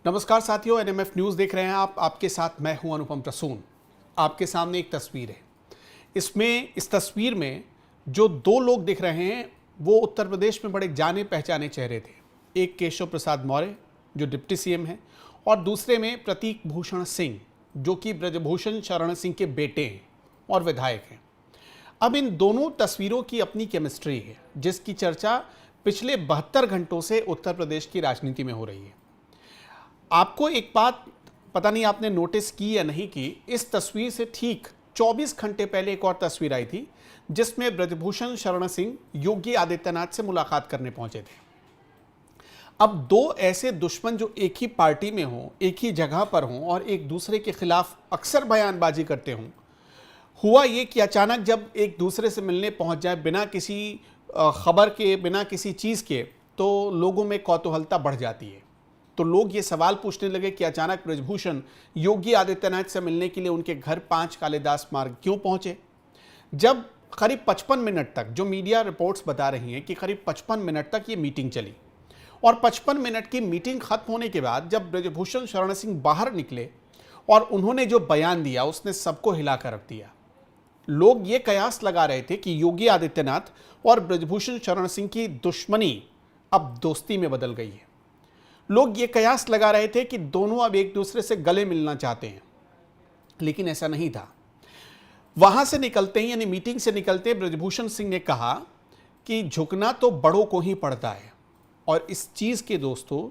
नमस्कार साथियों, NMF news देख रहे हैं आप। आपके साथ मैं हूं अनुपम प्रसून। आपके सामने एक तस्वीर है। इस तस्वीर में जो दो लोग दिख रहे हैं वो उत्तर प्रदेश में बड़े जाने पहचाने चेहरे थे। एक केशव प्रसाद मौर्य जो डिप्टी सीएम हैं और दूसरे में प्रतीक भूषण सिंह जो कि ब्रजभूषण शरण सिंह के बेटे हैं और विधायक हैं। अब इन दोनों तस्वीरों की अपनी केमिस्ट्री है जिसकी चर्चा पिछले 72 घंटों से उत्तर प्रदेश की राजनीति में हो रही है। आपको एक बात पता नहीं आपने नोटिस की या नहीं की, इस तस्वीर से ठीक 24 घंटे पहले एक और तस्वीर आई थी जिसमें ब्रजभूषण शरण सिंह योगी आदित्यनाथ से मुलाकात करने पहुंचे थे। अब दो ऐसे दुश्मन जो एक ही पार्टी में हों, एक ही जगह पर हों और एक दूसरे के खिलाफ अक्सर बयानबाजी करते हों, हुआ ये कि अचानक जब एक दूसरे से मिलने पहुंच जाए बिना किसी खबर के, बिना किसी चीज़ के, तो लोगों में कौतूहलता बढ़ जाती है। तो लोग ये सवाल पूछने लगे कि अचानक ब्रजभूषण योगी आदित्यनाथ से मिलने के लिए उनके घर 5 कालिदास मार्ग क्यों पहुंचे। जब करीब 55 मिनट तक, जो मीडिया रिपोर्ट्स बता रही हैं कि करीब 55 मिनट तक ये मीटिंग चली और 55 मिनट की मीटिंग खत्म होने के बाद जब ब्रजभूषण शरण सिंह बाहर निकले और उन्होंने जो बयान दिया उसने सबको हिलाकर रख दिया। लोग ये कयास लगा रहे थे कि योगी आदित्यनाथ और ब्रजभूषण शरण सिंह की दुश्मनी अब दोस्ती में बदल गई है। लोग ये कयास लगा रहे थे कि दोनों अब एक दूसरे से गले मिलना चाहते हैं, लेकिन ऐसा नहीं था। वहां से निकलते ही, यानी मीटिंग से निकलते, ब्रजभूषण सिंह ने कहा कि झुकना तो बड़ों को ही पड़ता है। और इस चीज के दोस्तों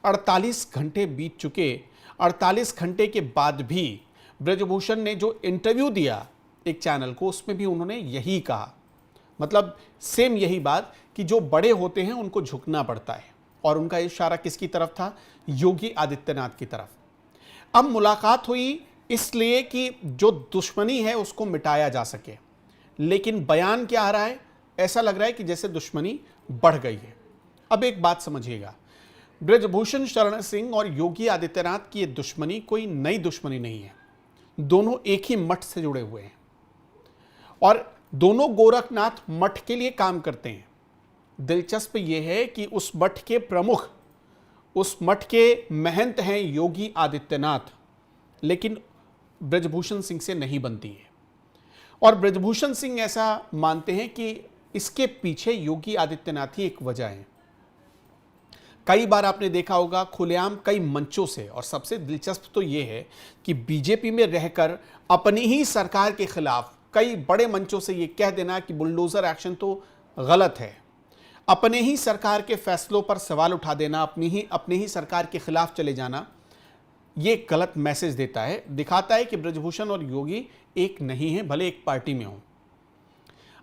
48 घंटे बीत चुके। 48 घंटे के बाद भी ब्रजभूषण ने जो इंटरव्यू दिया एक चैनल को, उसमें भी उन्होंने यही कहा, मतलब सेम यही बात कि जो बड़े होते हैं उनको झुकना पड़ता है। और उनका इशारा किसकी तरफ था? योगी आदित्यनाथ की तरफ। अब मुलाकात हुई इसलिए कि जो दुश्मनी है उसको मिटाया जा सके, लेकिन बयान क्या आ रहा है? ऐसा लग रहा है कि जैसे दुश्मनी बढ़ गई है। अब एक बात समझिएगा, ब्रजभूषण शरण सिंह और योगी आदित्यनाथ की ये दुश्मनी कोई नई दुश्मनी नहीं है। दोनों एक ही मठ से जुड़े हुए हैं और दोनों गोरखनाथ मठ के लिए काम करते हैं। दिलचस्प यह है कि उस मठ के प्रमुख, उस मठ के महंत हैं योगी आदित्यनाथ, लेकिन ब्रजभूषण सिंह से नहीं बनती है। और ब्रजभूषण सिंह ऐसा मानते हैं कि इसके पीछे योगी आदित्यनाथ ही एक वजह है। कई बार आपने देखा होगा खुलेआम कई मंचों से, और सबसे दिलचस्प तो यह है कि बीजेपी में रहकर अपनी ही सरकार के खिलाफ कई बड़े मंचों से यह कह देना कि बुलडोजर एक्शन तो गलत है, अपने ही सरकार के फैसलों पर सवाल उठा देना, अपनी ही सरकार के खिलाफ चले जाना, ये गलत मैसेज देता है, दिखाता है कि ब्रजभूषण और योगी एक नहीं है, भले एक पार्टी में हो।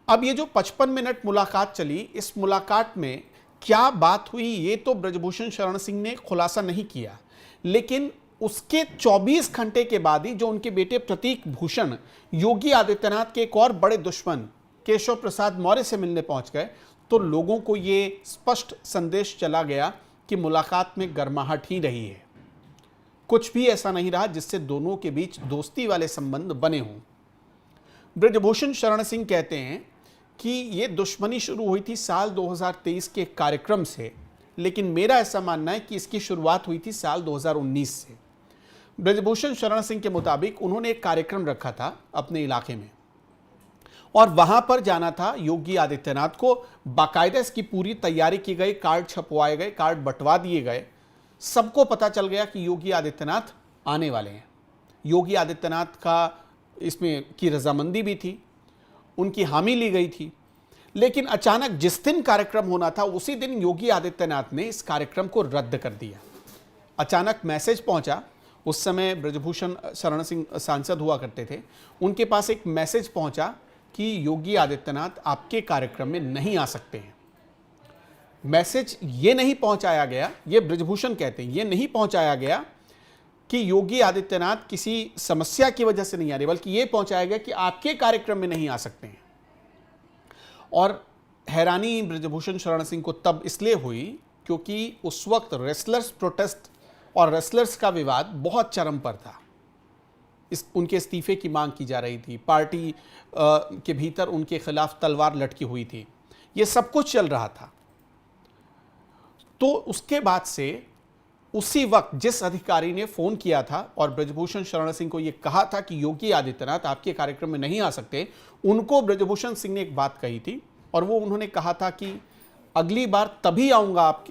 अब ये जो 55 मिनट मुलाकात चली, इस मुलाकात में क्या बात हुई ये तो ब्रजभूषण शरण सिंह ने खुलासा नहीं किया, लेकिन उसके 24 घंटे के बाद ही जो उनके बेटे प्रतीक भूषण योगी आदित्यनाथ के एक और बड़े दुश्मन केशव प्रसाद मौर्य से मिलने पहुंच गए, तो लोगों को ये स्पष्ट संदेश चला गया कि मुलाकात में गर्माहट ही रही है। कुछ भी ऐसा नहीं रहा जिससे दोनों के बीच दोस्ती वाले संबंध बने हों। ब्रजभूषण शरण सिंह कहते हैं कि ये दुश्मनी शुरू हुई थी साल 2023 के कार्यक्रम से, लेकिन मेरा ऐसा मानना है कि इसकी शुरुआत हुई थी साल 2019 से। ब्रजभूषण शरण सिंह के मुताबिक उन्होंने एक कार्यक्रम रखा था अपने इलाके में और वहां पर जाना था योगी आदित्यनाथ को। बाकायदा इसकी पूरी तैयारी की गई, कार्ड छपवाए गए, कार्ड बंटवा दिए गए। सबको पता चल गया कि योगी आदित्यनाथ आने वाले हैं। योगी आदित्यनाथ का इसमें की रजामंदी भी थी, उनकी हामी ली गई थी, लेकिन अचानक जिस दिन कार्यक्रम होना था उसी दिन योगी आदित्यनाथ ने इस कार्यक्रम को रद्द कर दिया। अचानक मैसेज पहुंचा, उस समय ब्रजभूषण शरण सिंह सांसद हुआ करते थे, उनके पास एक मैसेज पहुंचा कि योगी आदित्यनाथ आपके कार्यक्रम में नहीं आ सकते हैं। मैसेज ये नहीं पहुंचाया गया, ये ब्रजभूषण कहते हैं, ये नहीं पहुंचाया गया कि योगी आदित्यनाथ किसी समस्या की वजह से नहीं आ रहे, बल्कि ये पहुंचाया गया कि आपके कार्यक्रम में नहीं आ सकते हैं। और हैरानी ब्रजभूषण शरण सिंह को तब इसलिए हुई क्योंकि उस वक्त रेसलर्स प्रोटेस्ट और रेसलर्स का विवाद बहुत चरम पर था। उनके इस्तीफे की मांग की जा रही थी, पार्टी के भीतर उनके खिलाफ तलवार लटकी हुई थी, ये सब कुछ चल रहा था। तो उसके बाद से उसी वक्त जिस अधिकारी ने फोन किया था और ब्रजभूषण शरण सिंह को यह कहा था कि योगी आदित्यनाथ आपके कार्यक्रम में नहीं आ सकते, उनको ब्रजभूषण सिंह ने एक बात कही थी और वो उन्होंने कहा था कि अगली बार तभी आऊंगा आप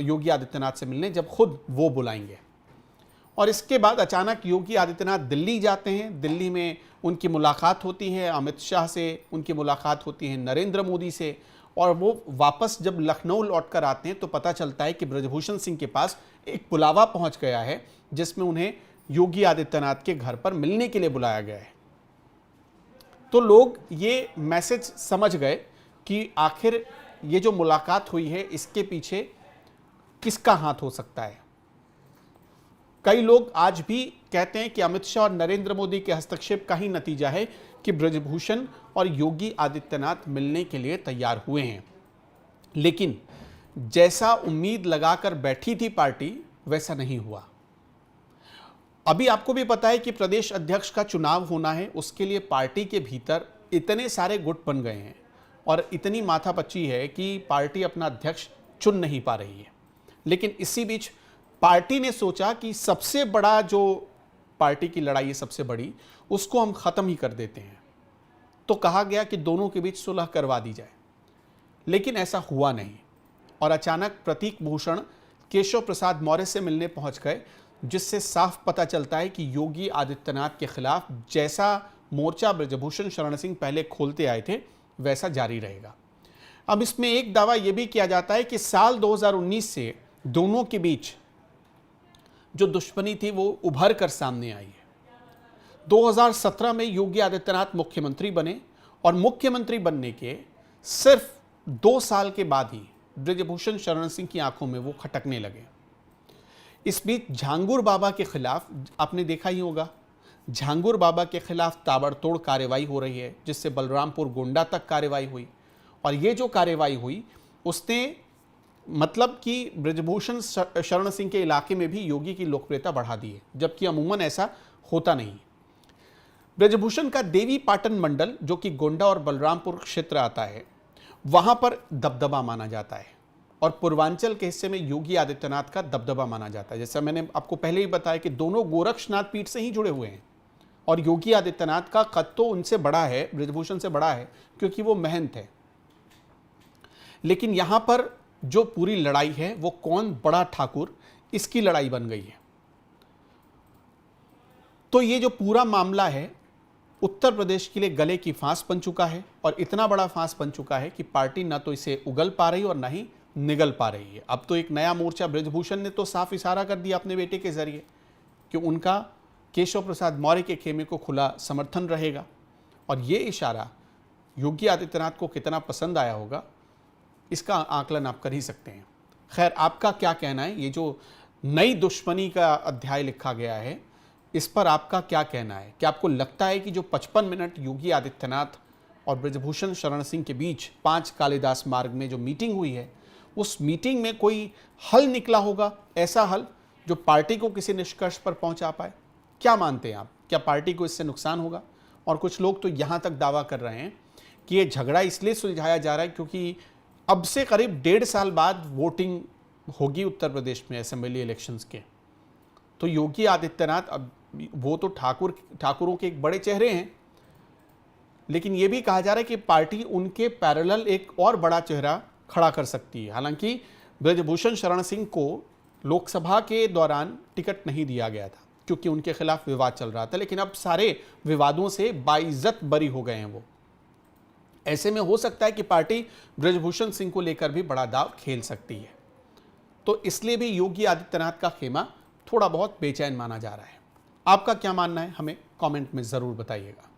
योगी आदित्यनाथ से मिलने जब खुद वो बुलाएंगे। और इसके बाद अचानक योगी आदित्यनाथ दिल्ली जाते हैं। दिल्ली में उनकी मुलाकात होती है अमित शाह से, उनकी मुलाकात होती है नरेंद्र मोदी से, और वो वापस जब लखनऊ लौटकर आते हैं तो पता चलता है कि ब्रजभूषण सिंह के पास एक बुलावा पहुंच गया है जिसमें उन्हें योगी आदित्यनाथ के घर पर मिलने के लिए बुलाया गया है। तो लोग ये मैसेज समझ गए कि आखिर ये जो मुलाकात हुई है इसके पीछे किसका हाथ हो सकता है। कई लोग आज भी कहते हैं कि अमित शाह और नरेंद्र मोदी के हस्तक्षेप का ही नतीजा है कि ब्रजभूषण और योगी आदित्यनाथ मिलने के लिए तैयार हुए हैं। लेकिन जैसा उम्मीद लगाकर बैठी थी पार्टी वैसा नहीं हुआ। अभी आपको भी पता है कि प्रदेश अध्यक्ष का चुनाव होना है, उसके लिए पार्टी के भीतर इतने सारे गुट बन गए हैं और इतनी माथापच्ची है कि पार्टी अपना अध्यक्ष चुन नहीं पा रही है। लेकिन इसी बीच पार्टी ने सोचा कि सबसे बड़ा जो पार्टी की लड़ाई है, सबसे बड़ी, उसको हम खत्म ही कर देते हैं। तो कहा गया कि दोनों के बीच सुलह करवा दी जाए, लेकिन ऐसा हुआ नहीं और अचानक प्रतीक भूषण केशव प्रसाद मौर्य से मिलने पहुंच गए, जिससे साफ पता चलता है कि योगी आदित्यनाथ के खिलाफ जैसा मोर्चा ब्रजभूषण शरण सिंह पहले खोलते आए थे वैसा जारी रहेगा। अब इसमें एक दावा यह भी किया जाता है कि साल 2019 से दोनों के बीच जो दुश्मनी थी वो उभर कर सामने आई है। 2017 में योगी आदित्यनाथ मुख्यमंत्री बने और मुख्यमंत्री बनने के सिर्फ 2 साल के बाद ही ब्रजभूषण शरण सिंह की आंखों में वो खटकने लगे। इस बीच झांगुर बाबा के खिलाफ आपने देखा ही होगा, झांगुर बाबा के खिलाफ ताबड़तोड़ कार्रवाई हो रही है, जिससे बलरामपुर गोंडा तक कार्रवाई हुई और ये जो कार्रवाई हुई उसने मतलब कि ब्रजभूषण शरण सिंह के इलाके में भी योगी की लोकप्रियता बढ़ा दी है, जबकि अमूमन ऐसा होता नहीं। ब्रजभूषण का देवी पाटन मंडल जो कि गोंडा और बलरामपुर क्षेत्र आता है, वहां पर दबदबा माना जाता है और पूर्वांचल के हिस्से में योगी आदित्यनाथ का दबदबा माना जाता है। जैसा मैंने आपको पहले ही बताया कि दोनों गोरक्षनाथ पीठ से ही जुड़े हुए हैं और योगी आदित्यनाथ का कद तो उनसे बड़ा है, ब्रजभूषण से बड़ा है, क्योंकि वो महंत है। लेकिन यहां पर जो पूरी लड़ाई है वो कौन बड़ा ठाकुर, इसकी लड़ाई बन गई है। तो ये जो पूरा मामला है उत्तर प्रदेश के लिए गले की फांस बन चुका है और इतना बड़ा फांस बन चुका है कि पार्टी ना तो इसे उगल पा रही और ना ही निगल पा रही है। अब तो एक नया मोर्चा, ब्रजभूषण ने तो साफ इशारा कर दिया अपने बेटे के जरिए कि उनका केशव प्रसाद मौर्य के खेमे को खुला समर्थन रहेगा और ये इशारा योगी आदित्यनाथ को कितना पसंद आया होगा इसका आकलन आप कर ही सकते हैं। खैर, आपका क्या कहना है? ये जो नई दुश्मनी का अध्याय लिखा गया है इस पर आपका क्या कहना है? क्या आपको लगता है कि जो 55 मिनट योगी आदित्यनाथ और ब्रजभूषण शरण सिंह के बीच 5 कालिदास मार्ग में जो मीटिंग हुई है उस मीटिंग में कोई हल निकला होगा, ऐसा हल जो पार्टी को किसी निष्कर्ष पर पहुंचा पाए? क्या मानते हैं आप? क्या पार्टी को इससे नुकसान होगा? और कुछ लोग तो यहाँ तक दावा कर रहे हैं कि ये झगड़ा इसलिए सुलझाया जा रहा है क्योंकि अब से करीब 1.5 साल बाद वोटिंग होगी उत्तर प्रदेश में असेंबली इलेक्शंस के। तो योगी आदित्यनाथ, अब वो तो ठाकुरों के एक बड़े चेहरे हैं, लेकिन ये भी कहा जा रहा है कि पार्टी उनके पैरेलल एक और बड़ा चेहरा खड़ा कर सकती है। हालांकि ब्रजभूषण शरण सिंह को लोकसभा के दौरान टिकट नहीं दिया गया था क्योंकि उनके खिलाफ विवाद चल रहा था, लेकिन अब सारे विवादों से बाइज्जत बरी हो गए हैं वो। ऐसे में हो सकता है कि पार्टी ब्रजभूषण सिंह को लेकर भी बड़ा दाव खेल सकती है। तो इसलिए भी योगी आदित्यनाथ का खेमा थोड़ा बहुत बेचैन माना जा रहा है। आपका क्या मानना है? हमें कमेंट में ज़रूर बताइएगा।